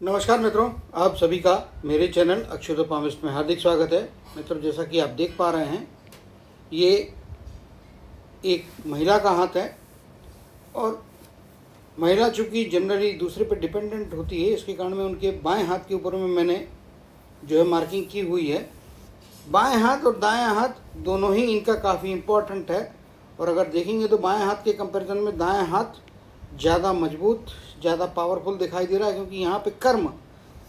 नमस्कार मित्रों, आप सभी का मेरे चैनल अक्षुत पामिस्ट में हार्दिक स्वागत है। मित्रों, जैसा कि आप देख पा रहे हैं, ये एक महिला का हाथ है और महिला चूँकि जनरली दूसरे पर डिपेंडेंट होती है, इसके कारण में उनके बाएं हाथ के ऊपर में मैंने जो है मार्किंग की हुई है। बाएं हाथ और दायां हाथ दोनों ही इनका काफ़ी इम्पोर्टेंट है और अगर देखेंगे तो बाएं हाथ के कंपैरिजन में दायां हाथ ज़्यादा मजबूत, ज़्यादा पावरफुल दिखाई दे रहा है, क्योंकि यहाँ पे कर्म,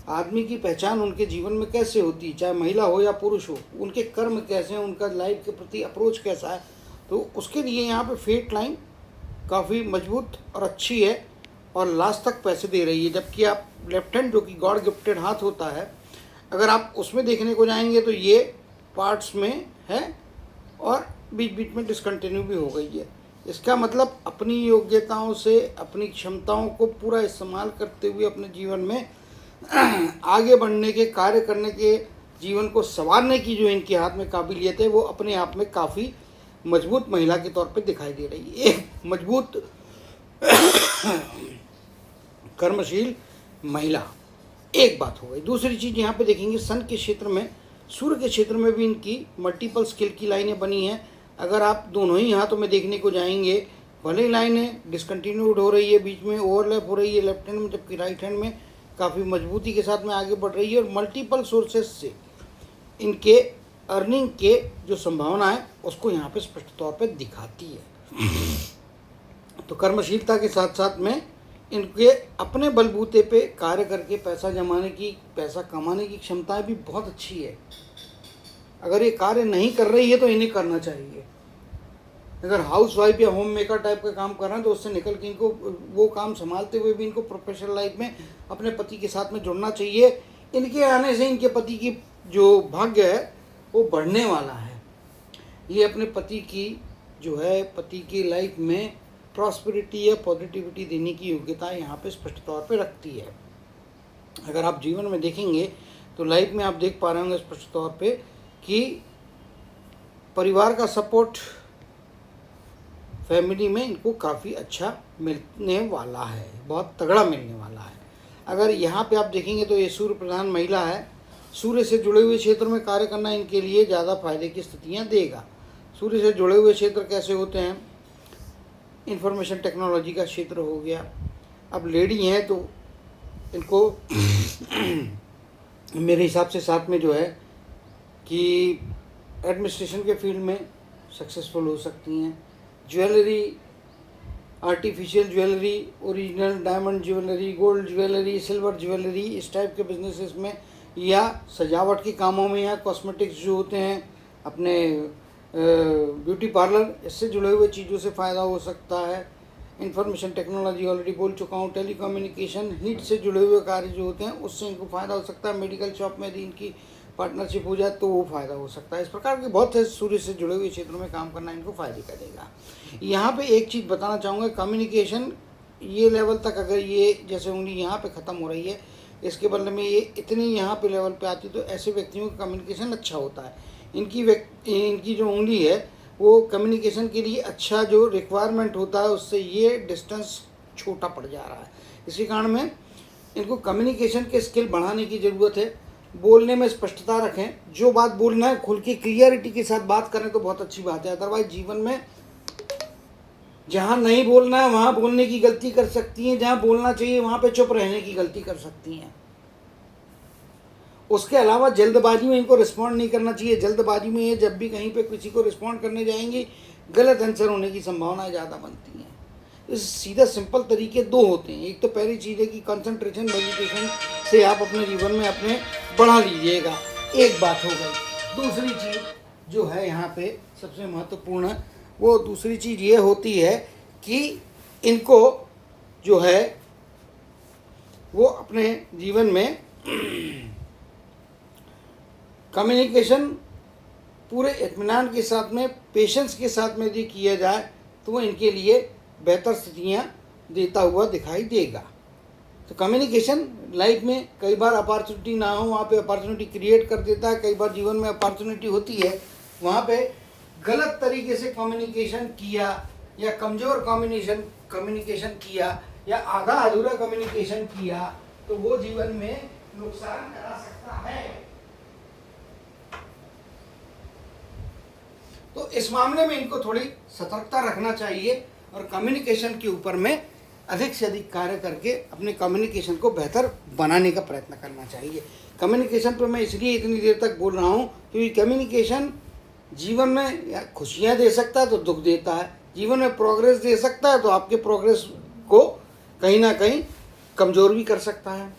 आदमी की पहचान उनके जीवन में कैसे होती है, चाहे महिला हो या पुरुष हो, उनके कर्म कैसे हैं, उनका लाइफ के प्रति अप्रोच कैसा है, तो उसके लिए यहाँ पे फेट लाइन काफ़ी मजबूत और अच्छी है और लास्ट तक पैसे दे रही है। जबकि आप लेफ्ट हैंड, जो कि गॉड गिफ्टेड हाथ होता है, अगर आप उसमें देखने को जाएंगे तो ये पार्ट्स में है और बीच बीच में डिसकंटिन्यू भी हो गई है। इसका मतलब अपनी योग्यताओं से, अपनी क्षमताओं को पूरा इस्तेमाल करते हुए अपने जीवन में आगे बढ़ने के, कार्य करने के, जीवन को संवारने की जो इनके हाथ में काबिलियत है, वो अपने आप में काफ़ी मजबूत महिला के तौर पे दिखाई दे रही है। एक मजबूत कर्मशील महिला, एक बात हो गई। दूसरी चीज़ यहाँ पे देखेंगे, सन के क्षेत्र में, सूर्य के क्षेत्र में भी इनकी मल्टीपल स्किल की लाइनें बनी हैं। अगर आप दोनों ही हाथों में देखने को जाएंगे, भले ही लाइनें डिसकंटिन्यूड हो रही है, बीच में ओवरलैप हो रही है लेफ्ट हैंड में, जबकि राइट हैंड में काफ़ी मजबूती के साथ में आगे बढ़ रही है और मल्टीपल सोर्सेस से इनके अर्निंग के जो संभावना है उसको यहाँ पे स्पष्ट तौर पे दिखाती है। तो कर्मशीलता के साथ साथ में इनके अपने बलबूते पे कार्य करके पैसा जमाने की, पैसा कमाने की क्षमताएं भी बहुत अच्छी है। अगर ये कार्य नहीं कर रही है तो इन्हें करना चाहिए। अगर हाउस वाइफ या होम मेकर टाइप का काम कर रहे हैं तो उससे निकल के इनको वो काम संभालते हुए भी इनको प्रोफेशनल लाइफ में अपने पति के साथ में जुड़ना चाहिए। इनके आने से इनके पति की जो भाग्य है वो बढ़ने वाला है। ये अपने पति की जो है, पति की लाइफ में प्रॉस्पेरिटी या पॉजिटिविटी देने की योग्यता यहाँ पे स्पष्ट तौर पे रखती है। अगर आप जीवन में देखेंगे तो लाइफ में आप देख पा रहे होंगे स्पष्ट तौर पे कि परिवार का सपोर्ट, फैमिली में इनको काफ़ी अच्छा मिलने वाला है, बहुत तगड़ा मिलने वाला है। अगर यहाँ पे आप देखेंगे तो ये सूर्य प्रधान महिला है। सूर्य से जुड़े हुए क्षेत्र में कार्य करना इनके लिए ज़्यादा फायदे की स्थितियाँ देगा। सूर्य से जुड़े हुए क्षेत्र कैसे होते हैं? इंफॉर्मेशन टेक्नोलॉजी का क्षेत्र हो गया। अब लेडी हैं तो इनको मेरे हिसाब से साथ में जो है कि एडमिनिस्ट्रेशन के फील्ड में सक्सेसफुल हो सकती हैं। Jewellery, artificial jewellery, original diamond jewellery, gold jewellery, silver jewellery, इस टाइप के बिजनेसेस में या सजावट के कामों में या कॉस्मेटिक्स जो होते हैं, अपने ब्यूटी पार्लर, इससे जुड़े हुए चीज़ों से फ़ायदा हो सकता है। इंफॉर्मेशन टेक्नोलॉजी ऑलरेडी बोल चुका हूँ। टेलीकम्युनिकेशन, हीट से जुड़े हुए कार्य जो होते हैं उससे इनको फ़ायदा हो सकता है। मेडिकल शॉप में यदि इनकी पार्टनरशिप हो जाए तो वो फ़ायदा हो सकता है। इस प्रकार के बहुत से सूर्य से जुड़े हुए क्षेत्रों में काम करना इनको फ़ायदे करेगा। यहाँ पे एक चीज़ बताना चाहूँगा, कम्युनिकेशन ये लेवल तक अगर ये जैसे उंगली यहाँ पे ख़त्म हो रही है, इसके बदले में ये इतनी यहाँ पे लेवल पे आती, तो ऐसे व्यक्तियों का कम्युनिकेशन अच्छा होता है। इनकी जो उंगली है वो कम्युनिकेशन के लिए अच्छा जो रिक्वायरमेंट होता है उससे ये डिस्टेंस छोटा पड़ जा रहा है। इसी कारण में इनको कम्युनिकेशन के स्किल बढ़ाने की ज़रूरत है। बोलने में स्पष्टता रखें, जो बात बोलना है खुल के क्लियरिटी के साथ बात करें तो बहुत अच्छी बात है। अदरवाइज जीवन में जहाँ नहीं बोलना है वहाँ बोलने की गलती कर सकती हैं, जहाँ बोलना चाहिए वहाँ पे चुप रहने की गलती कर सकती हैं। उसके अलावा जल्दबाजी में इनको रिस्पॉन्ड नहीं करना चाहिए। जल्दबाजी में ये जब भी कहीं पे किसी को रिस्पॉन्ड करने जाएंगी, गलत आंसर होने की संभावनाएं ज़्यादा बनती हैं। इस सीधा सिंपल तरीके दो होते हैं। एक तो पहली चीज़ है कि कंसंट्रेशन, मेडिटेशन से आप अपने जीवन में अपने बढ़ा लीजिएगा, एक बात हो गई। दूसरी चीज़ जो है यहाँ पे सबसे महत्वपूर्ण, वो दूसरी चीज़ ये होती है कि इनको जो है वो अपने जीवन में कम्युनिकेशन पूरे इत्मीनान के साथ में, पेशेंस के साथ में यदि किया जाए तो वो इनके लिए बेहतर स्थितियाँ देता हुआ दिखाई देगा। तो कम्युनिकेशन लाइफ में कई बार अपॉर्चुनिटी ना हो वहाँ पे अपॉर्चुनिटी क्रिएट कर देता है। कई बार जीवन में अपॉर्चुनिटी होती है, वहाँ पे गलत तरीके से कम्युनिकेशन किया या कमज़ोर कम्युनिकेशन किया या आधा अधूरा कम्युनिकेशन किया तो वो जीवन में नुकसान करा सकता है। तो इस मामले में इनको थोड़ी सतर्कता रखना चाहिए और कम्युनिकेशन के ऊपर में अधिक से अधिक कार्य करके अपने कम्युनिकेशन को बेहतर बनाने का प्रयत्न करना चाहिए। कम्युनिकेशन पर मैं इसलिए इतनी देर तक बोल रहा हूँ क्योंकि कम्युनिकेशन जीवन में खुशियाँ दे सकता है तो दुख देता है, जीवन में प्रोग्रेस दे सकता है तो आपके प्रोग्रेस को कहीं ना कहीं कमज़ोर भी कर सकता है।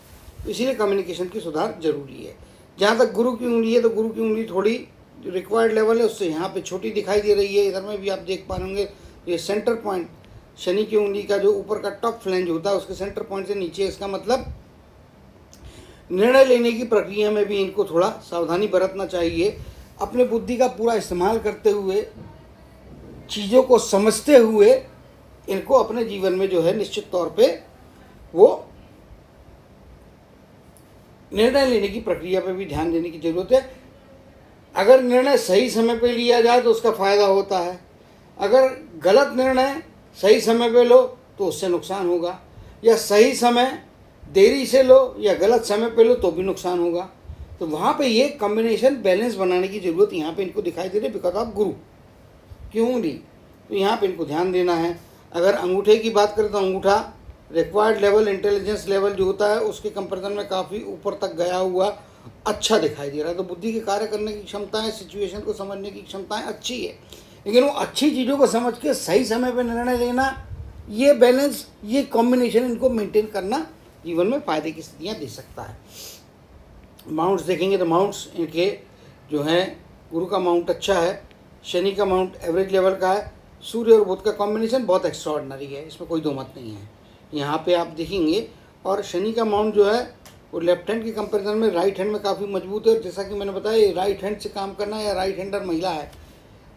इसीलिए कम्युनिकेशन की सुधार जरूरी है। जहाँ तक गुरु की उंगली है तो गुरु की उंगली थोड़ी जो रिक्वायर्ड लेवल है उससे यहाँ पे छोटी दिखाई दे रही है। इधर में भी आप देख पा रहे ये सेंटर पॉइंट शनि की उंगली का जो ऊपर का टॉप फ्लैंज होता है उसके सेंटर पॉइंट से नीचे, इसका मतलब निर्णय लेने की प्रक्रिया में भी इनको थोड़ा सावधानी बरतना चाहिए। अपने बुद्धि का पूरा इस्तेमाल करते हुए, चीज़ों को समझते हुए इनको अपने जीवन में जो है निश्चित तौर पे वो निर्णय लेने की प्रक्रिया पे भी ध्यान देने की ज़रूरत है। अगर निर्णय सही समय पे लिया जाए तो उसका फ़ायदा होता है, अगर गलत निर्णय सही समय पे लो तो उससे नुकसान होगा, या सही समय देरी से लो या गलत समय पे लो तो भी नुकसान होगा। तो वहाँ पे ये कॉम्बिनेशन बैलेंस बनाने की ज़रूरत यहाँ पे इनको दिखाई दे रही है बिकॉज ऑफ गुरु की उंगली। तो यहाँ पे इनको ध्यान देना है। अगर अंगूठे की बात करें तो अंगूठा रिक्वायर्ड लेवल, इंटेलिजेंस लेवल जो होता है उसके कंपेरिजन में काफ़ी ऊपर तक गया हुआ अच्छा दिखाई दे रहा है। तो बुद्धि के कार्य करने की क्षमताएं, सिचुएशन को समझने की क्षमताएं अच्छी है, लेकिन वो अच्छी चीज़ों को समझ के सही समय पर निर्णय लेना, ये बैलेंस, ये कॉम्बिनेशन इनको मेंटेन करना जीवन में फ़ायदे की स्थितियाँ दे सकता है। माउंट्स देखेंगे तो माउंट्स इनके जो हैं, गुरु का माउंट अच्छा है, शनि का माउंट एवरेज लेवल का है, सूर्य और बुध का कॉम्बिनेशन बहुत एक्स्ट्राऑर्डिनरी है, इसमें कोई दो मत नहीं है। यहाँ पे आप देखेंगे और शनि का माउंट जो है वो लेफ्ट हैंड के कंपैरिजन में राइट हैंड में काफ़ी मजबूत है। और जैसा कि मैंने बताया ये राइट हैंड से काम करना या राइट हैंडर महिला है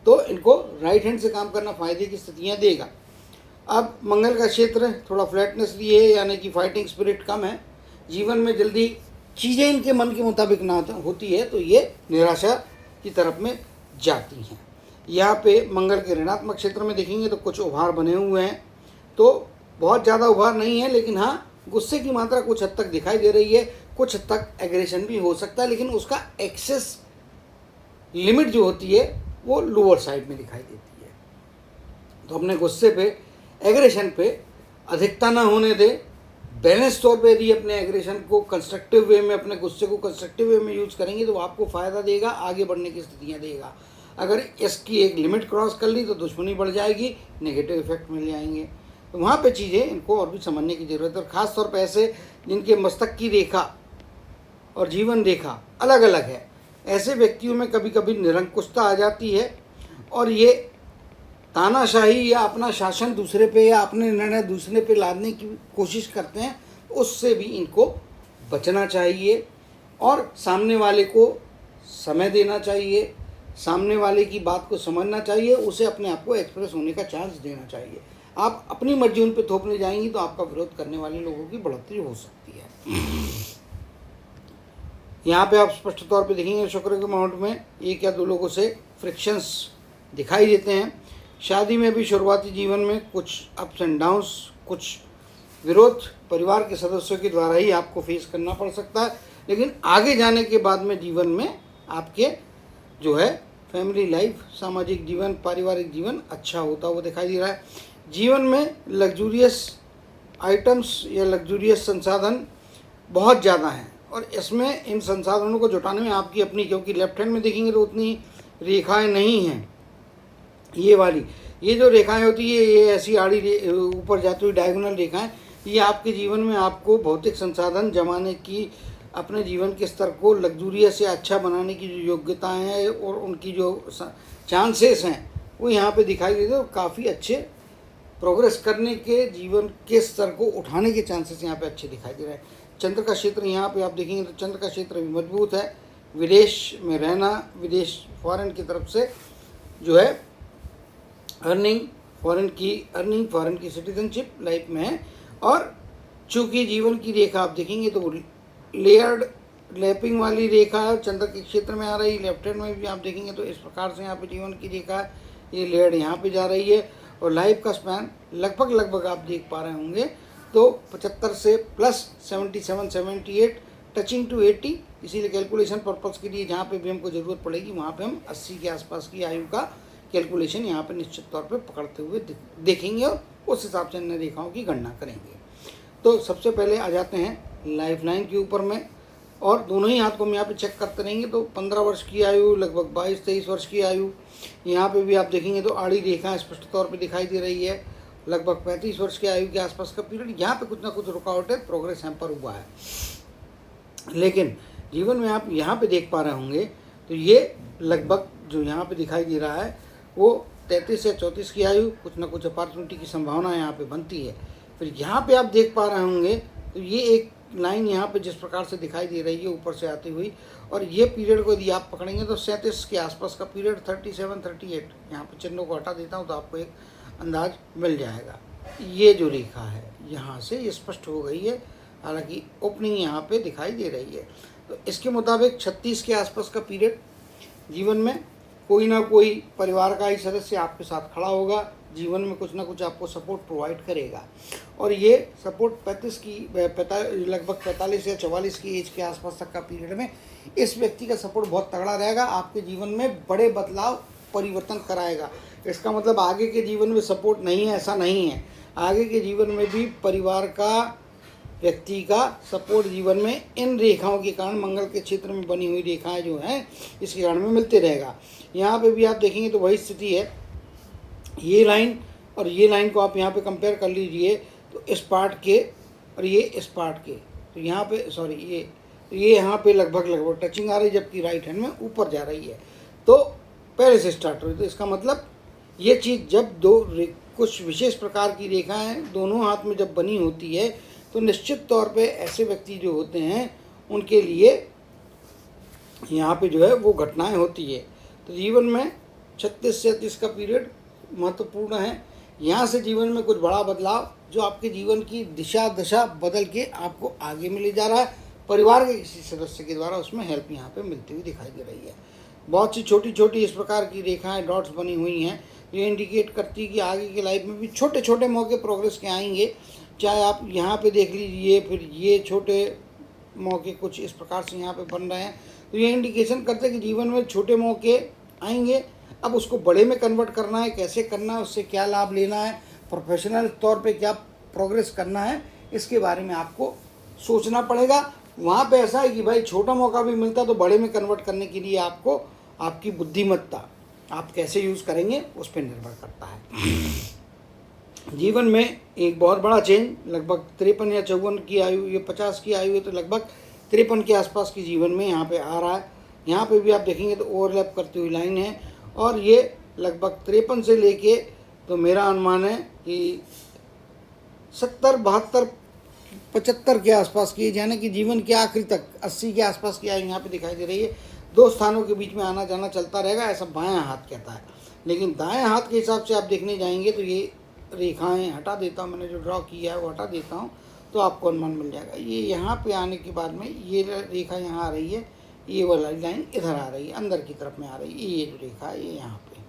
तो इनको राइट हैंड से काम करना फ़ायदे की स्थितियाँ देगा। अब मंगल का क्षेत्र थोड़ा फ्लैटनेस लिए है, यानी कि फाइटिंग स्पिरिट कम है, जीवन में जल्दी चीज़ें इनके मन के मुताबिक ना होती है तो ये निराशा की तरफ में जाती हैं। यहाँ पे मंगल के ऋणात्मक क्षेत्र में देखेंगे तो कुछ उभार बने हुए हैं, तो बहुत ज़्यादा उभार नहीं है, लेकिन हाँ गुस्से की मात्रा कुछ हद तक दिखाई दे रही है, कुछ हद तक एग्रेशन भी हो सकता है, लेकिन उसका एक्सेस लिमिट जो होती है वो लोअर साइड में दिखाई देती है। तो अपने गुस्से पे, एग्रेशन पे अधिकता ना होने दे, बैलेंस तौर पे यदि अपने एग्रेशन को कंस्ट्रक्टिव वे में, अपने गुस्से को कंस्ट्रक्टिव वे में यूज़ करेंगे तो आपको फ़ायदा देगा, आगे बढ़ने की स्थितियाँ देगा। अगर इसकी एक लिमिट क्रॉस कर ली तो दुश्मनी बढ़ जाएगी, नेगेटिव इफेक्ट मिल जाएंगे। तो वहाँ पे चीज़ें इनको और भी समझने की ज़रूरत है। और ख़ास तौर पे ऐसे जिनके मस्तक की रेखा और जीवन रेखा अलग अलग है, ऐसे व्यक्तियों में कभी कभी निरंकुशता आ जाती है और ये तानाशाही या अपना शासन दूसरे पे या अपने निर्णय दूसरे पे लादने की कोशिश करते हैं, उससे भी इनको बचना चाहिए और सामने वाले को समय देना चाहिए, सामने वाले की बात को समझना चाहिए, उसे अपने आप को एक्सप्रेस होने का चांस देना चाहिए। आप अपनी मर्जी उन पे थोपने जाएंगी तो आपका विरोध करने वाले लोगों की बढ़ोतरी हो सकती है। यहाँ पे आप स्पष्ट तौर पे देखेंगे शुक्र के माउंट में एक या दो लोगों से फ्रिक्शंस दिखाई देते हैं। शादी में भी शुरुआती जीवन में कुछ अप्स एंड डाउन्स, कुछ विरोध परिवार के सदस्यों के द्वारा ही आपको फेस करना पड़ सकता है, लेकिन आगे जाने के बाद में जीवन में आपके जो है फैमिली लाइफ, सामाजिक जीवन, पारिवारिक जीवन अच्छा होता हुआ दिखाई दे रहा है। जीवन में लग्जूरियस आइटम्स या लग्जूरियस संसाधन बहुत ज़्यादा हैं और इसमें इन संसाधनों को जुटाने में आपकी अपनी, क्योंकि लेफ्ट हैंड में देखेंगे तो उतनी रेखाएं नहीं हैं, ये वाली, ये जो रेखाएं होती है ये ऐसी आड़ी ऊपर जाती हुई डायगोनल रेखाएं, ये आपके जीवन में आपको भौतिक संसाधन जमाने की, अपने जीवन के स्तर को लग्जूरियस से अच्छा बनाने की जो योग्यताएं हैं और उनकी जो चांसेस हैं वो यहाँ पे दिखाई देते हैं। काफ़ी अच्छे प्रोग्रेस करने के, जीवन के स्तर को उठाने के चांसेस यहाँ पे अच्छे दिखाई दे रहे हैं। चंद्र का क्षेत्र यहाँ पे आप देखेंगे तो चंद्र का क्षेत्र भी मजबूत है। विदेश में रहना, विदेश फॉरेन की तरफ से जो है अर्निंग, फॉरेन की सिटीजनशिप लाइफ में है। और चूँकि जीवन की रेखा आप देखेंगे तो लेयर्ड लैपिंग वाली रेखा चंद्र के क्षेत्र में आ रही, लेफ्ट हैंड में भी आप देखेंगे तो इस प्रकार से यहाँ पे जीवन की रेखा ये लेयर्ड यहाँ पे जा रही है। और लाइफ का स्पैन लगभग आप देख पा रहे होंगे तो 75 से प्लस 77 78 टचिंग टू 80, इसीलिए कैलकुलेशन पर्पज़ के लिए जहाँ पे भी हमको ज़रूरत पड़ेगी वहाँ पे हम 80 के आसपास की आयु का कैलकुलेशन यहाँ पे निश्चित तौर पे पकड़ते हुए देखेंगे और उस हिसाब से अन्य रेखाओं की गणना करेंगे। तो सबसे पहले आ जाते हैं लाइफ लाइन के ऊपर में, और दोनों ही हाथ को हम यहाँ पे चेक करते रहेंगे। तो 15 वर्ष की आयु, लगभग 22-23 वर्ष की आयु, यहाँ पे भी आप देखेंगे तो आड़ी रेखा स्पष्ट तौर पे दिखाई दे रही है। लगभग 35 वर्ष की आयु के आसपास का पीरियड, यहाँ पे कुछ ना कुछ रुकावट है, प्रोग्रेस हैम्पर हुआ है। लेकिन जीवन में आप यहाँ पे देख पा रहे होंगे तो ये लगभग जो यहाँ पे दिखाई दे रहा है वो 33 से 34 की आयु, कुछ ना कुछ अपॉर्चुनिटी की संभावना यहाँ पे बनती है। फिर यहाँ पे आप देख पा रहे होंगे तो ये एक लाइन यहाँ पे जिस प्रकार से दिखाई दे रही है ऊपर से आती हुई, और ये पीरियड को यदि आप पकड़ेंगे तो 37 के आसपास का पीरियड, 37-38, यहाँ पे चिन्हों को हटा देता हूँ तो आपको एक अंदाज मिल जाएगा। ये जो रेखा है यहाँ से ये स्पष्ट हो गई है, हालांकि ओपनिंग यहाँ पे दिखाई दे रही है। तो इसके मुताबिक 36 के आसपास का पीरियड, जीवन में कोई ना कोई परिवार का ही सदस्य आपके साथ खड़ा होगा, जीवन में कुछ ना कुछ आपको सपोर्ट प्रोवाइड करेगा, और ये सपोर्ट 35 की लगभग 45 या 44 की एज के आसपास तक का पीरियड में इस व्यक्ति का सपोर्ट बहुत तगड़ा रहेगा, आपके जीवन में बड़े बदलाव परिवर्तन कराएगा। इसका मतलब आगे के जीवन में सपोर्ट नहीं है ऐसा नहीं है, आगे के जीवन में भी परिवार का, व्यक्ति का सपोर्ट जीवन में इन रेखाओं के कारण, मंगल के क्षेत्र में बनी हुई रेखाएं जो हैं इसके कारण में मिलते रहेगा। यहाँ पे भी आप देखेंगे तो वही स्थिति है, ये लाइन और ये लाइन को आप यहाँ पे कंपेयर कर लीजिए तो इस पार्ट के और ये इस पार्ट के, तो यहाँ पे सॉरी ये यहाँ पे लगभग टचिंग आ रही है, जबकि राइट हैंड में ऊपर जा रही है, तो पहले से स्टार्ट हो रही। तो इसका मतलब ये चीज़ जब कुछ विशेष प्रकार की रेखाएं दोनों हाथ में जब बनी होती है तो निश्चित तौर पे ऐसे व्यक्ति जो होते हैं उनके लिए यहाँ पे जो है वो घटनाएं होती है। तो जीवन में 36 से 38 का पीरियड महत्वपूर्ण है। यहाँ से जीवन में कुछ बड़ा बदलाव जो आपके जीवन की दिशा दशा बदल के आपको आगे मिले जा रहा है, परिवार के किसी सदस्य के द्वारा उसमें हेल्प यहाँ पे मिलती हुई दिखाई दे रही है। बहुत सी छोटी छोटी इस प्रकार की रेखाएं डॉट्स बनी हुई हैं, ये इंडिकेट करती है कि आगे की लाइफ में भी छोटे छोटे मौके प्रोग्रेस के आएंगे। चाहे आप यहाँ पे देख लीजिए, फिर ये छोटे मौके कुछ इस प्रकार से यहाँ पे बन रहे हैं, तो ये इंडिकेशन करते हैं कि जीवन में छोटे मौके आएंगे। अब उसको बड़े में कन्वर्ट करना है, कैसे करना है, उससे क्या लाभ लेना है, प्रोफेशनल तौर पे क्या प्रोग्रेस करना है, इसके बारे में आपको सोचना पड़ेगा। वहाँ पे ऐसा है कि भाई छोटा मौका भी मिलता तो बड़े में कन्वर्ट करने के लिए आपको आपकी बुद्धिमत्ता आप कैसे यूज़ करेंगे उस पर निर्भर करता है। जीवन में एक बहुत बड़ा चेंज, लगभग 53 या 54 की आयु, ये 50 की आयु है तो लगभग 53 के आसपास की जीवन में यहाँ पे आ रहा है। यहाँ पे भी आप देखेंगे तो ओवरलैप करती हुई लाइन है, और ये लगभग 53 से लेके तो मेरा अनुमान है कि 70, 72, 75 के आसपास की, यानी कि जीवन के आखिरी तक 80 के आसपास की आयु यहाँ पे दिखाई दे रही है। दो स्थानों के बीच में आना जाना चलता रहेगा, ऐसा बायां हाथ कहता है। लेकिन दाएं हाथ के हिसाब से आप देखने जाएंगे तो ये रेखाएं हटा देता हूँ, मैंने जो ड्रॉ किया है वो हटा देता हूँ तो आपको अनुमान मिल जाएगा। ये यहाँ पे आने के बाद में ये रेखा यहाँ आ रही है, ये वाला लाइन इधर आ रही है, अंदर की तरफ में आ रही है, ये जो रेखा है ये यहाँ पे।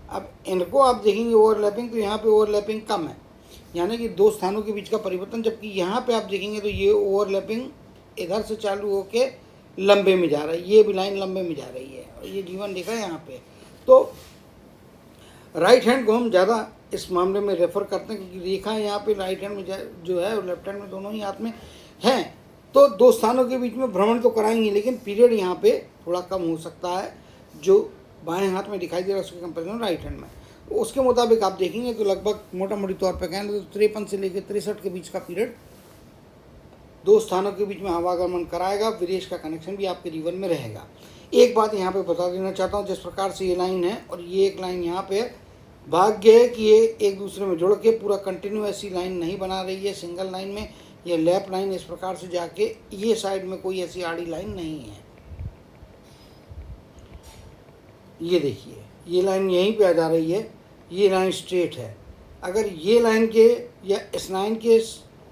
अब इनको आप देखेंगे ओवरलैपिंग, तो यहाँ पे ओवरलैपिंग कम है, यानी कि दो स्थानों के बीच का परिवर्तन। जबकि यहाँ पे आप देखेंगे तो ये ओवरलैपिंग इधर से चालू होके लंबे में जा रहा है, ये भी लाइन लंबे में जा रही है, और ये जीवन रेखा यहाँ पे। तो राइट हैंड को हम ज़्यादा इस मामले में रेफर करते हैं, क्योंकि रेखा यहाँ पे राइट हैंड में जो है और लेफ्ट हैंड में दोनों ही हाथ में हैं, तो दो स्थानों के बीच में भ्रमण तो कराएंगे, लेकिन पीरियड यहाँ पे थोड़ा कम हो सकता है जो बाएं हाथ में दिखाई दे रहा है उसके कंपेरिजन राइट हैंड में। तो उसके मुताबिक आप देखेंगे तो लगभग मोटा मोटी तौर पर कहें तो 53 से लेकर 63 के बीच का पीरियड दो स्थानों के बीच में आवागमन कराएगा, विदेश का कनेक्शन भी आपके जीवन में रहेगा। एक बात यहाँ पे बता देना चाहता हूँ, जिस प्रकार से ये लाइन है और ये एक लाइन यहाँ पे है, भाग्य है कि ये एक दूसरे में जुड़ के पूरा कंटिन्यू ऐसी लाइन नहीं बना रही है सिंगल लाइन में, ये लैप लाइन इस प्रकार से जाके ये साइड में कोई ऐसी आड़ी लाइन नहीं है। ये देखिए ये लाइन यहीं पे आ जा रही है, ये लाइन स्ट्रेट है। अगर ये लाइन के या इस लाइन के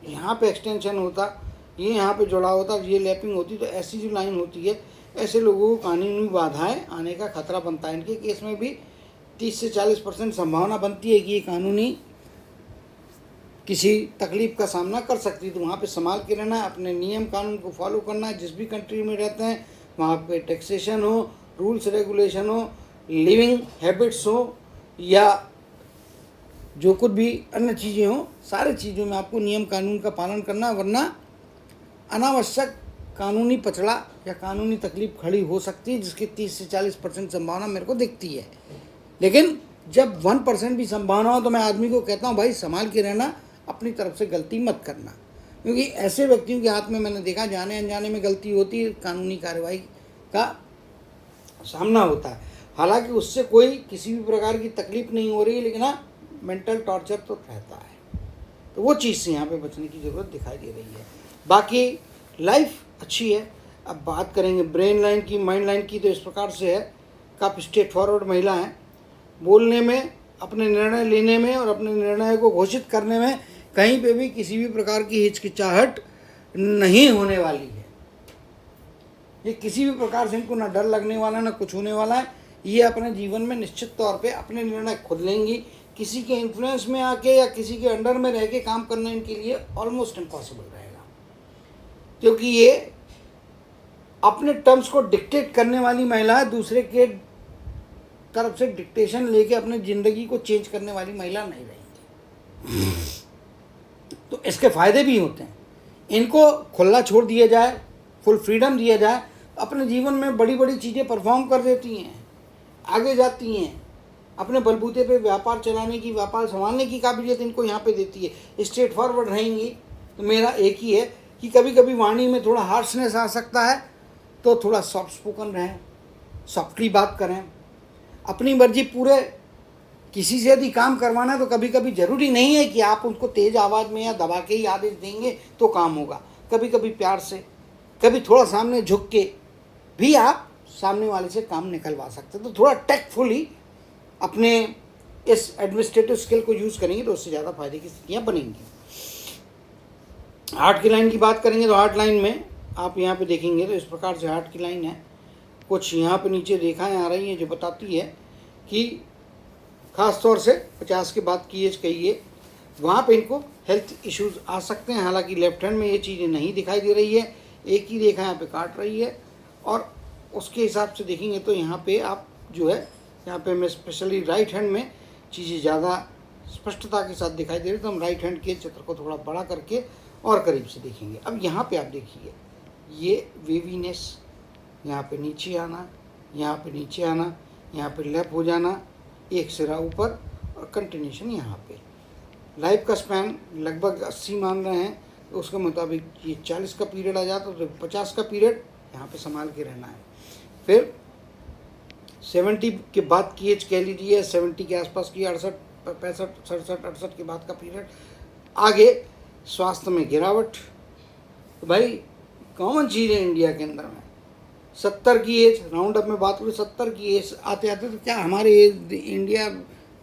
यहाँ पे एक्सटेंशन होता, ये यहाँ पे जुड़ा होता, ये लैपिंग होती, तो ऐसी जो लाइन होती है ऐसे लोगों को कानूनी बाधाएं आने का खतरा बनता है। इनके केस में भी 30 से 40% संभावना बनती है कि ये कानूनी किसी तकलीफ़ का सामना कर सकती है। तो वहाँ पे संभाल के रहना है, अपने नियम कानून को फॉलो करना है। जिस भी कंट्री में रहते हैं वहाँ पे टैक्सेशन हो, रूल्स रेगुलेशन हो, लिविंग हैबिट्स हो, या जो कुछ भी अन्य चीज़ें हों, सारी चीज़ों में आपको नियम कानून का पालन करना, वरना अनावश्यक कानूनी पचड़ा या कानूनी तकलीफ खड़ी हो सकती है, जिसकी 30 से 40% संभावना मेरे को दिखती है। लेकिन जब 1% भी संभावना हो तो मैं आदमी को कहता हूँ भाई संभाल के रहना, अपनी तरफ से गलती मत करना, क्योंकि ऐसे व्यक्तियों के हाथ में मैंने देखा जाने अनजाने में गलती होती है, कानूनी कार्रवाई का सामना होता है। हालांकि उससे कोई किसी भी प्रकार की तकलीफ नहीं हो रही है, लेकिन हाँ मेंटल टॉर्चर तो रहता है। तो वो चीज़ से यहाँ पे बचने की ज़रूरत दिखाई दे रही है। बाकी लाइफ अच्छी है। अब बात करेंगे ब्रेन लाइन की, माइंड लाइन की, तो इस प्रकार से है, काफ़ी स्ट्रेट फॉरवर्ड महिला हैं, बोलने में, अपने निर्णय लेने में और अपने निर्णय को घोषित करने में कहीं पे भी किसी भी प्रकार की हिचकिचाहट नहीं होने वाली है। ये किसी भी प्रकार से इनको ना डर लगने वाला ना कुछ होने वाला है। ये अपने जीवन में निश्चित तौर पे अपने निर्णय खुद लेंगी। किसी के इन्फ्लुएंस में आके या किसी के अंडर में रह के काम करना इनके लिए ऑलमोस्ट इम्पॉसिबल रहेगा, क्योंकि ये अपने टर्म्स को डिक्टेट करने वाली महिला है, दूसरे के तरफ से डिक्टेशन लेके अपने ज़िंदगी को चेंज करने वाली महिला नहीं रहेंगी। तो इसके फ़ायदे भी होते हैं। इनको खुला छोड़ दिया जाए, फुल फ्रीडम दिया जाए, अपने जीवन में बड़ी बड़ी चीज़ें परफॉर्म कर देती हैं, आगे जाती हैं, अपने बलबूते पे व्यापार चलाने की, व्यापार संभालने की काबिलियत इनको यहाँ पे देती है। स्ट्रेट फॉरवर्ड रहेंगी तो मेरा एक ही है कि कभी कभी वाणी में थोड़ा हार्शनेस आ सकता है, तो थोड़ा सॉफ्ट स्पोकन रहें, सॉफ्टली बात करें, अपनी मर्जी पूरे किसी से यदि काम करवाना है तो कभी कभी ज़रूरी नहीं है कि आप उनको तेज़ आवाज़ में या दबा के ही आदेश देंगे तो काम होगा। कभी कभी प्यार से, कभी थोड़ा सामने झुक के भी आप सामने वाले से काम निकलवा सकते हैं। तो थोड़ा टेक्टफुली अपने इस एडमिनिस्ट्रेटिव स्किल को यूज़ करेंगे तो उससे ज़्यादा फायदे की स्थितियाँ बनेंगी। हार्ट की लाइन की बात करेंगे तो हार्ट लाइन में आप यहाँ पे देखेंगे तो इस प्रकार से हार्ट की लाइन है। कुछ यहाँ पे नीचे रेखाएं आ रही हैं जो बताती है कि ख़ास तौर से 50 के बाद की एज कहिए, वहाँ पे इनको हेल्थ इश्यूज़ आ सकते हैं। हालांकि लेफ्ट हैंड में ये चीज़ें नहीं दिखाई दे रही है, एक ही रेखा यहाँ पे काट रही है, और उसके हिसाब से देखेंगे तो यहाँ पे आप जो है, यहाँ पे मैं स्पेशली राइट हैंड में चीज़ें ज़्यादा स्पष्टता के साथ दिखाई दे रही है, तो हम राइट हैंड के चित्र को थोड़ा बड़ा करके और करीब से देखेंगे। अब यहाँ पे आप देखिए, ये वेवीनेस, यहाँ पे नीचे आना, यहाँ पे नीचे आना, यहाँ पे लैप हो जाना, एक सिरा ऊपर और कंटिन्यूशन यहाँ पे। लाइफ का स्पैन लगभग 80 मान रहे हैं, तो उसके मुताबिक ये 40 का पीरियड आ जाता है, तो 50 का पीरियड यहाँ पे संभाल के रहना है। फिर 70 के बाद की एज कह लीजिए, 70 के आसपास की 68, 65, 67, 68 के बाद का पीरियड। आगे स्वास्थ्य में गिरावट, तो भाई कॉमन चीज़ है इंडिया के अंदर में। 70 की एज, राउंड अप में बात करूँ, 70 की एज आते आते तो क्या हमारे इंडिया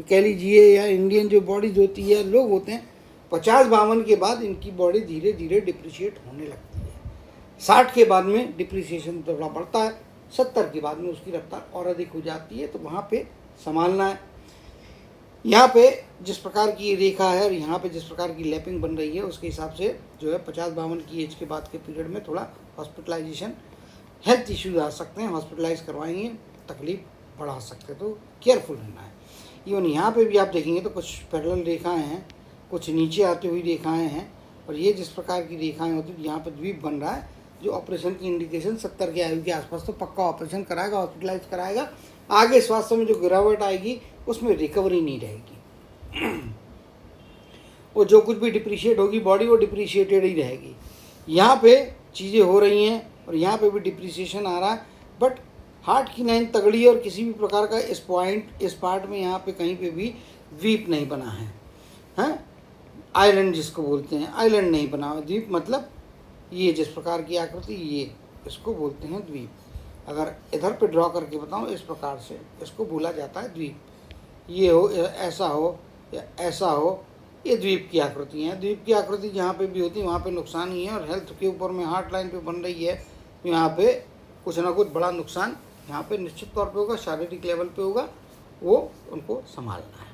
कह लीजिए या इंडियन जो बॉडीज होती है, लोग होते हैं 50-52 के बाद इनकी बॉडी धीरे धीरे डिप्रिशिएट होने लगती है। 60 के बाद में डिप्रिसिएशन थोड़ा बढ़ता है, 70 के बाद में उसकी रफ्तार और अधिक हो जाती है। तो वहाँ पे संभालना है। यहाँ पे जिस प्रकार की रेखा है और यहाँ पे जिस प्रकार की लैपिंग बन रही है, उसके हिसाब से जो है 50-52 की एज के बाद के पीरियड में थोड़ा हॉस्पिटलाइजेशन, हेल्थ इश्यूज आ सकते हैं, हॉस्पिटलाइज करवाएंगे, तकलीफ बढ़ा सकते हैं, तो केयरफुल रहना है। इवन यहाँ पे भी आप देखेंगे तो कुछ पैरेलल रेखाएं हैं, कुछ नीचे आती हुई रेखाएं हैं, और ये जिस प्रकार की रेखाएं होती हैं, यहाँ पे द्वीप बन रहा है, जो ऑपरेशन की इंडिकेशन 70 के आयु के आसपास तो पक्का ऑपरेशन कराएगा, हॉस्पिटलाइज कराएगा। आगे स्वास्थ्य में जो गिरावट आएगी उसमें रिकवरी नहीं रहेगी, वो जो कुछ भी डिप्रिशिएट होगी बॉडी, वो डिप्रिशिएटेड ही रहेगी। यहाँ पे चीज़ें हो रही हैं और यहाँ पे भी डिप्रिसिएशन आ रहा है, बट हार्ट की लाइन तगड़ी है और किसी भी प्रकार का इस पॉइंट, इस पार्ट में यहाँ पे कहीं पे भी द्वीप नहीं बना है, हैं आइलैंड जिसको बोलते हैं, आइलैंड नहीं बना हुआ। द्वीप मतलब ये जिस प्रकार की आकृति, ये इसको बोलते हैं द्वीप। अगर इधर पे ड्रॉ करके बताऊँ, इस प्रकार से इसको बोला जाता है द्वीप। ये हो, ऐसा हो या ऐसा हो, ये द्वीप की आकृति हैं। द्वीप की आकृति जहाँ पे भी होती है वहाँ पे नुकसान ही है, और हेल्थ के ऊपर में हार्ट लाइन पे बन रही है तो यहाँ पे कुछ ना कुछ बड़ा नुकसान यहाँ पे निश्चित तौर पे होगा, शारीरिक लेवल पे होगा, वो उनको संभालना है।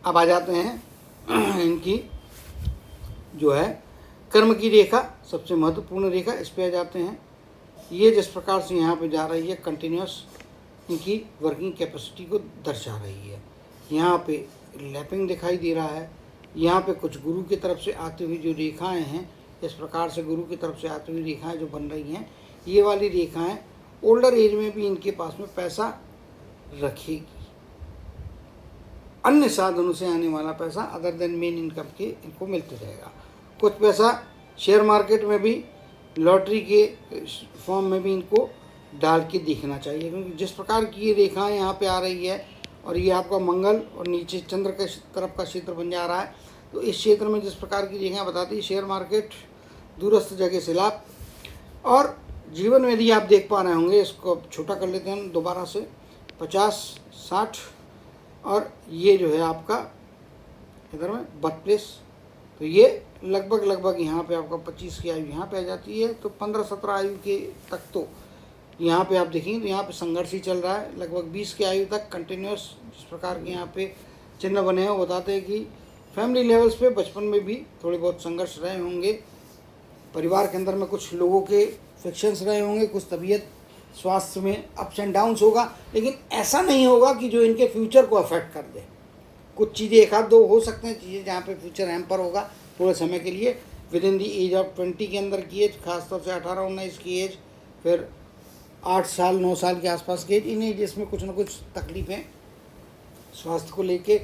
अब आ जाते हैं इनकी जो है कर्म की रेखा सबसे महत्वपूर्ण रेखा, इस पे आ जाते हैं। ये जिस प्रकार से यहाँ पे जा रही है कंटिन्यूस इनकी वर्किंग कैपेसिटी को दर्शा रही है। यहाँ पे लैपिंग दिखाई दे रहा है। यहाँ पे कुछ गुरु की तरफ से आती हुई जो रेखाएं हैं, इस प्रकार से गुरु की तरफ से आती हुई रेखाएं जो बन रही हैं, ये वाली रेखाएं ओल्डर एज में भी इनके पास में पैसा रखेगी। अन्य साधनों से आने वाला पैसा अदर देन मेन इनकम के इनको मिलते रहेगा। कुछ पैसा शेयर मार्केट में भी, लॉटरी के फॉर्म में भी इनको डाल के देखना चाहिए, क्योंकि जिस प्रकार की ये रेखाएं यहाँ पे आ रही है और ये आपका मंगल और नीचे चंद्र के तरफ का क्षेत्र बन जा रहा है, तो इस क्षेत्र में जिस प्रकार की रेखाएं बताती है शेयर मार्केट, दूरस्थ जगह से लाभ। और जीवन में यदि आप देख पा रहे होंगे, इसको अब छोटा कर लेते हैं दोबारा से, 50, 60 और ये जो है आपका इधर में बर्थ प्लेस, तो ये लगभग यहाँ पे आपका 25 की आयु यहाँ पे आ जाती है। तो 15-17 आयु के तक तो यहाँ पे आप देखेंगे तो यहाँ पे संघर्ष ही चल रहा है। लगभग 20 की आयु तक कंटिन्यूस जिस प्रकार के यहाँ पे चिन्ह बने हैं, वो बताते हैं कि फैमिली लेवल्स पे बचपन में भी थोड़े बहुत संघर्ष रहे होंगे, परिवार के अंदर में कुछ लोगों के फ्रिक्शंस रहे होंगे, कुछ तबीयत स्वास्थ्य में अप्स एंड डाउन्स होगा, लेकिन ऐसा नहीं होगा कि जो इनके फ्यूचर को अफेक्ट कर दे। कुछ चीज़ें एक आध दो हो सकते हैं चीज़ें जहाँ पे फ्यूचर हैम्पर होगा थोड़े समय के लिए, within the age of 20 के अंदर की एज, खासतौर से 18-19 की एज, फिर 8 साल 9 साल के आसपास की एज, इन एजेस में कुछ ना कुछ तकलीफ़ें स्वास्थ्य को लेके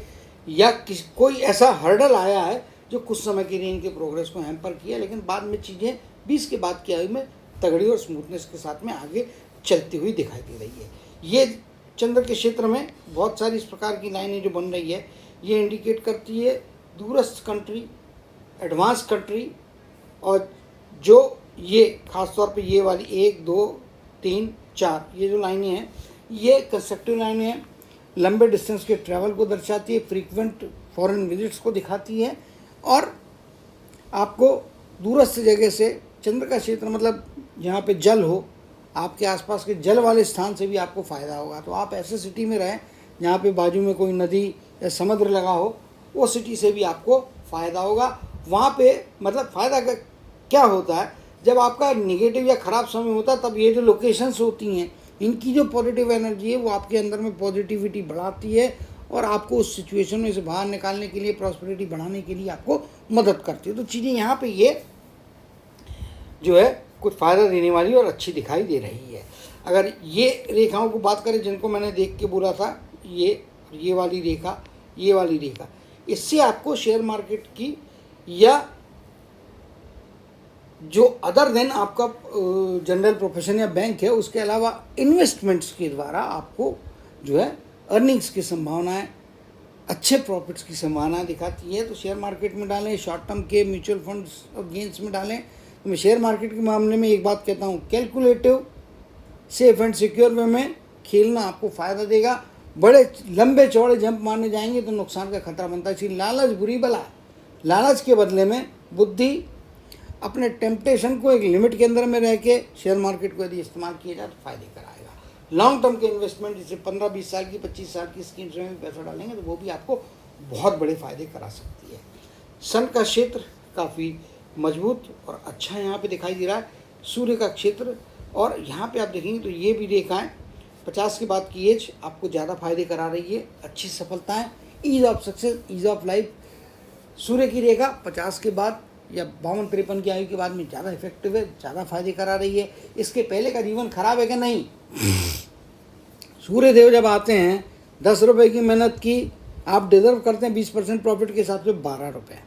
या कोई ऐसा हर्डल आया है जो कुछ समय के लिए इनके प्रोग्रेस को हैम्पर किया, लेकिन बाद में चीज़ें 20 के बाद की आयु में तगड़ी और स्मूथनेस के साथ में आगे चलती हुई दिखाई दे रही है। ये चंद्र के क्षेत्र में बहुत सारी इस प्रकार की लाइनें जो बन रही है, ये इंडिकेट करती है दूरस्थ कंट्री, एडवांस कंट्री, और जो ये खासतौर पे ये वाली 1, 2, 3, 4 ये जो लाइनें हैं, ये कंस्ट्रक्टिव लाइनें हैं, लंबे डिस्टेंस के ट्रैवल को दर्शाती है, फ्रीक्वेंट फॉरेन विजिट्स को दिखाती है, और आपको दूरस्थ जगह से चंद्र का क्षेत्र मतलब जहाँ पे जल हो, आपके आसपास के जल वाले स्थान से भी आपको फ़ायदा होगा। तो आप ऐसे सिटी में रहें जहाँ पे बाजू में कोई नदी या समुद्र लगा हो, वो सिटी से भी आपको फ़ायदा होगा। वहाँ पे मतलब फ़ायदा क्या होता है, जब आपका निगेटिव या ख़राब समय होता है, तब ये जो लोकेशंस होती हैं, इनकी जो पॉजिटिव एनर्जी है वो आपके अंदर में पॉजिटिविटी बढ़ाती है और आपको उस सिचुएशन में से बाहर निकालने के लिए, प्रॉस्पेरिटी बढ़ाने के लिए आपको मदद करती है। तो चीज़ें यहाँ पे ये जो है कुछ फ़ायदा देने वाली और अच्छी दिखाई दे रही है। अगर ये रेखाओं को बात करें जिनको मैंने देख के बोला था, ये वाली रेखा, ये वाली रेखा, इससे आपको शेयर मार्केट की या जो अदर देन आपका जनरल प्रोफेशन या बैंक है, उसके अलावा इन्वेस्टमेंट्स के द्वारा आपको जो है अर्निंग्स की संभावनाएं, अच्छे प्रॉफिट्स की संभावना दिखाती है। तो शेयर मार्केट में डालें, शॉर्ट टर्म के म्यूचुअल फंड्स और गेंस में डालें। तो मैं शेयर मार्केट के मामले में एक बात कहता हूँ, कैलकुलेटिव, सेफ एंड सिक्योर वे में खेलना आपको फ़ायदा देगा। बड़े लंबे चौड़े जंप मारने जाएंगे तो नुकसान का खतरा बनता है। इसलिए लालच बुरी बला है। लालच के बदले में बुद्धि, अपने टेम्पटेशन को एक लिमिट के अंदर में रह के शेयर मार्केट को यदि इस्तेमाल किया जाए तो फ़ायदे कराएगा। लॉन्ग टर्म के इन्वेस्टमेंट जैसे 15-20 साल की, 25 साल की स्कीम्स में भी पैसा डालेंगे तो वो भी आपको बहुत बड़े फ़ायदे करा सकती है। सन का क्षेत्र काफ़ी मजबूत और अच्छा यहाँ पे दिखाई दे रहा है। सूर्य का क्षेत्र, और यहाँ पे आप देखेंगे तो ये भी रेखाएं 50 के बाद की एज आपको ज़्यादा फायदे करा रही है। अच्छी सफलताएं, ease of success, ease of life. सूर्य की रेखा 50 के बाद या 52-53 की आयु के बाद में ज़्यादा इफेक्टिव है, ज़्यादा फायदे करा रही है। इसके पहले का जीवन खराब है कि नहीं? सूर्य देव जब आते हैं, 10 रुपये की मेहनत की आप डिजर्व करते हैं 20% प्रॉफिट के हिसाब से 12 रुपये।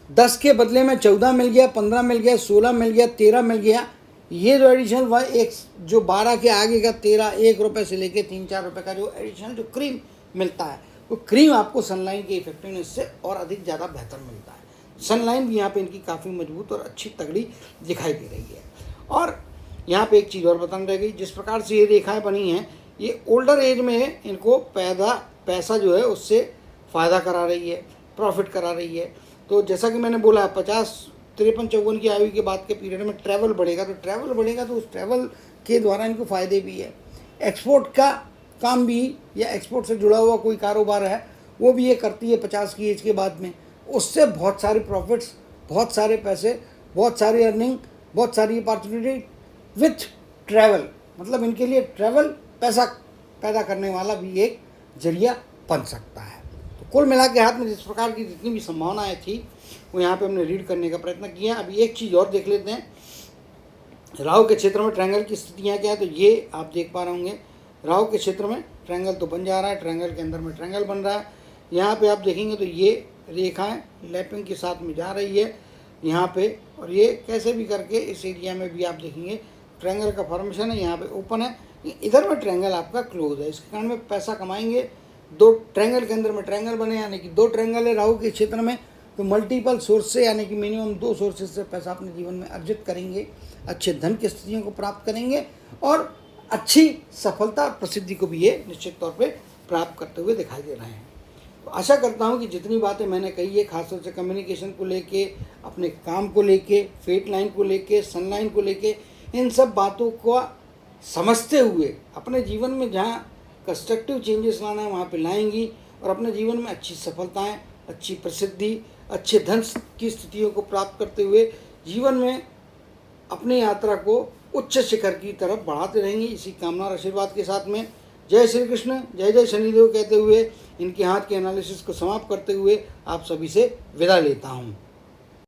10 के बदले में 14 मिल गया, 15 मिल गया, 16 मिल गया, 13 मिल गया। ये जो एडिशनल एक जो 12 के आगे का 13, 1 रुपये से लेके 3-4 रुपये का जो एडिशनल जो क्रीम मिलता है, वो क्रीम आपको सनलाइन के इफेक्टिवनेस से और अधिक ज़्यादा बेहतर मिलता है। सनलाइन भी यहाँ पे इनकी काफ़ी मजबूत और अच्छी तगड़ी दिखाई दे रही है। और यहाँ पे एक चीज़ और बताना रह गई, जिस प्रकार से ये रेखाएं बनी हैं, ये ओल्डर एज में इनको पैसा जो है उससे फ़ायदा करा रही है, प्रॉफिट करा रही है। तो जैसा कि मैंने बोला 50, 53-54 की आयु के बाद के पीरियड में ट्रैवल बढ़ेगा, तो उस ट्रैवल के द्वारा इनको फ़ायदे भी है। एक्सपोर्ट का काम भी या एक्सपोर्ट से जुड़ा हुआ कोई कारोबार है वो भी ये करती है 50 की एज के बाद में, उससे बहुत सारे प्रॉफिट्स बहुत सारे पैसे, बहुत सारी अर्निंग, बहुत सारी अपॉर्चुनिटी विथ ट्रैवल। मतलब इनके लिए ट्रैवल पैसा पैदा करने वाला भी एक जरिया बन सकता है। तो कुल मिला के हाथ में जिस प्रकार की जितनी भी संभावनाएं थी वो यहाँ पे हमने रीड करने का प्रयत्न किया। अभी एक चीज़ और देख लेते हैं, राहु के क्षेत्र में ट्रायंगल की स्थितियाँ क्या है। तो ये आप देख पा रहे होंगे, राहु के क्षेत्र में ट्रायंगल तो बन जा रहा है, ट्रायंगल के अंदर में ट्रायंगल बन रहा है। यहाँ पे आप देखेंगे तो ये रेखाएं लैपिंग के साथ में जा रही है यहाँ पे, और ये कैसे भी करके इस एरिया में भी आप देखेंगे ट्रायंगल का फॉर्मेशन है, यहाँ पे ओपन है, इधर में ट्रायंगल आपका क्लोज है। इसके कारण में पैसा कमाएंगे। दो ट्रायंगल के अंदर में ट्रायंगल बने, यानी कि 2 ट्रायंगल है राहु के क्षेत्र में, तो मल्टीपल सोर्स से यानी कि मिनिमम 2 सोर्सेज से पैसा अपने जीवन में अर्जित करेंगे, अच्छे धन की स्थितियों को प्राप्त करेंगे और अच्छी सफलता प्रसिद्धि को भी ये निश्चित तौर पे प्राप्त करते हुए दिखाई दे रहे हैं। तो आशा करता हूँ कि जितनी बातें मैंने कही है, खासतौर से कम्युनिकेशन को लेके, अपने काम को लेके, फेट लाइन को लेके, सन लाइन को लेके, इन सब बातों को समझते हुए अपने जीवन में जहाँ कंस्ट्रक्टिव चेंजेस लाना है वहाँ पे लाएंगी और अपने जीवन में अच्छी सफलताएं, अच्छी प्रसिद्धि, अच्छे धन की स्थितियों को प्राप्त करते हुए जीवन में अपनी यात्रा को उच्च शिखर की तरफ बढ़ाते रहेंगे। इसी कामना और आशीर्वाद के साथ में जय श्री कृष्ण, जय जय शनिदेव कहते हुए इनके हाथ के एनालिसिस को समाप्त करते हुए आप सभी से विदा लेता हूँ।